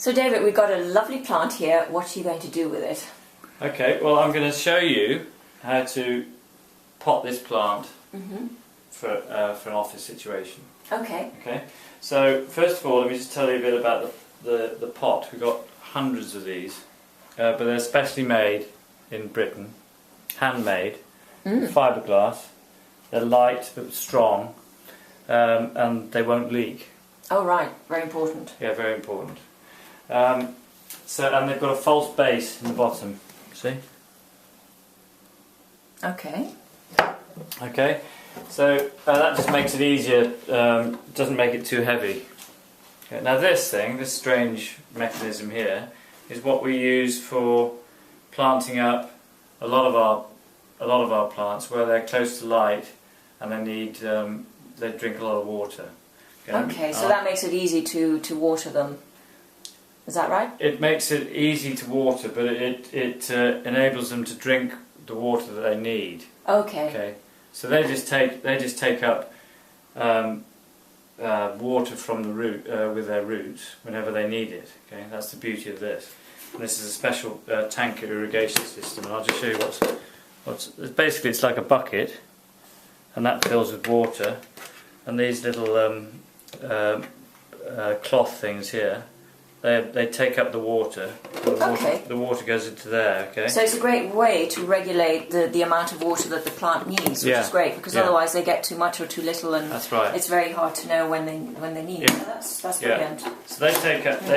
So David, we've got a lovely plant here. What are you going to do with it? Okay, well I'm going to show you how to pot this plant for an office situation. Okay. Okay, so first of all let me just tell you a bit about the pot. We've got hundreds of these, but they're specially made in Britain, handmade, fiberglass. They're light but strong, and they won't leak. Oh right, very important. Yeah, very important. And they've got a false base in the bottom. See? Okay. Okay, so that just makes it easier. Doesn't make it too heavy. Okay, now this strange mechanism here, is what we use for planting up a lot of our plants where they're close to light and they drink a lot of water. Okay, so that makes it easy to water them. Is that right? It makes it easy to water, but it enables them to drink the water that they need. Okay. Okay, so they just take up water from the root with their roots whenever they need it. Okay, that's the beauty of this. And this is a special tanker irrigation system, and I'll just show you what's basically. It's like a bucket, and that fills with water, and these little cloth things here. They take up the water. The water goes into there. Okay. So it's a great way to regulate the amount of water that the plant needs, which is great, because otherwise they get too much or too little, and that's right. It's very hard to know when they need it. So that's brilliant. So they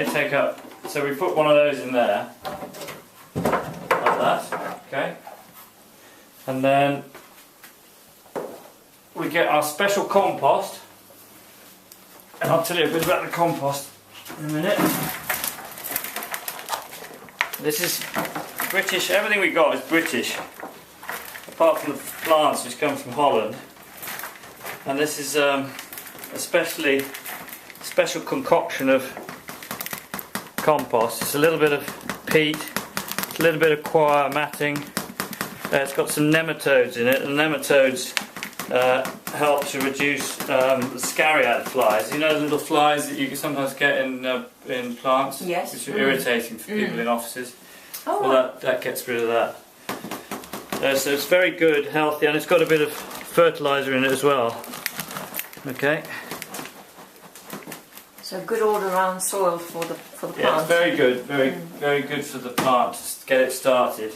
take up. So we put one of those in there, like that. Okay. And then we get our special compost, and I'll tell you a bit about the compost in a minute. This is British. Everything we got is British, apart from the plants which come from Holland. And this is a special concoction of compost. It's a little bit of peat, a little bit of coir matting. It's got some nematodes in it, and nematodes help to reduce scariad flies. You know the little flies that you can sometimes get in plants, which are irritating for people in offices. Oh, well, that gets rid of that. So it's very good, healthy, and it's got a bit of fertiliser in it as well. Okay. So good all-around soil for the plant. Yeah, it's very good, very good for the plant to get it started.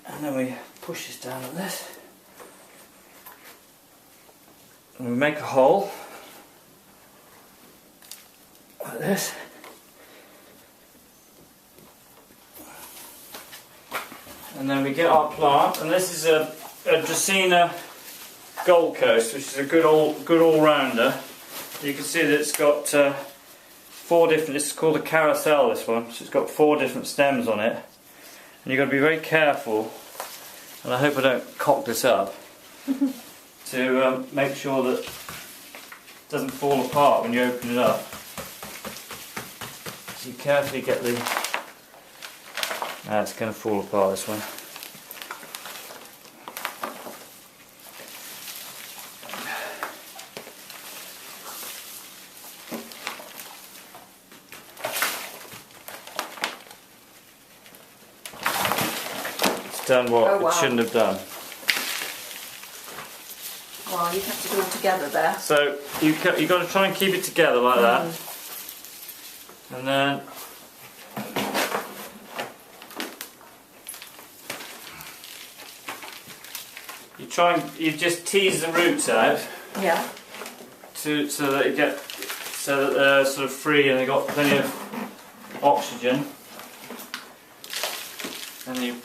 And then we push this down like this. And we make a hole like this. And then we get our plant, and this is a Dracaena Gold Coast, which is a good all-rounder. You can see that it's got 4 different. This is called a carousel. This one, so it's got 4 different stems on it, and you've got to be very careful. And I hope I don't cock this up. To make sure that it doesn't fall apart when you open it up. So you carefully get the... it's going to fall apart, this one. It's done what it shouldn't have done. Well, you have to do it together there. So you've got to try and keep it together like that, and then you just tease the roots out. Yeah. So that they're sort of free and they've got plenty of oxygen, and you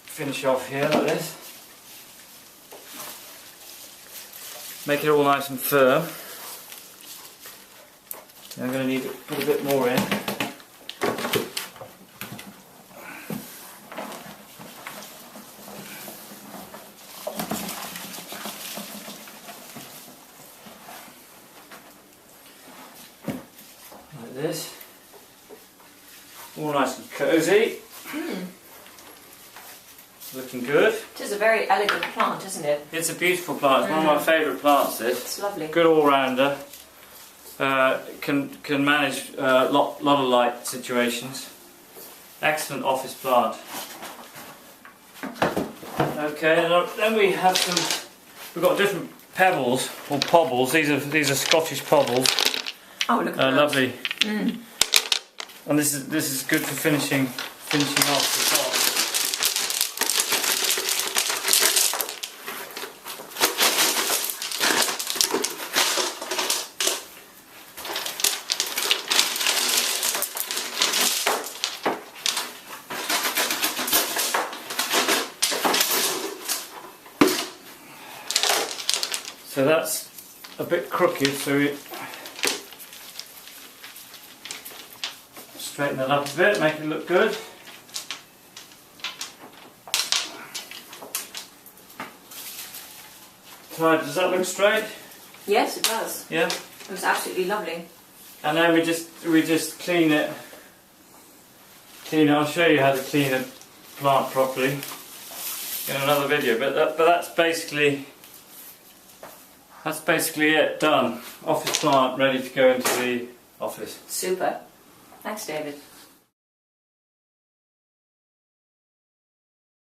finish off here like this. Make it all nice and firm. I'm going to need to put a bit more in. Like this. All nice and cosy. Looking good. It is a very elegant plant, isn't it? It's a beautiful plant. It's one of my favourite plants, this. It's lovely. Good all-rounder. can manage a lot of light situations. Excellent office plant. Okay, and then we have some. We've got different pebbles or pobbles. These are Scottish pobbles. Oh, look at that! Lovely. And this is good for finishing off the top. So that's a bit crooked, so we straighten that up a bit, make it look good. Right, does that look straight? Yes, it does. Yeah. It was absolutely lovely. And then we just clean it. I'll show you how to clean a plant properly in another video. But that's basically it. Done. Office plant ready to go into the office. Super. Thanks, David.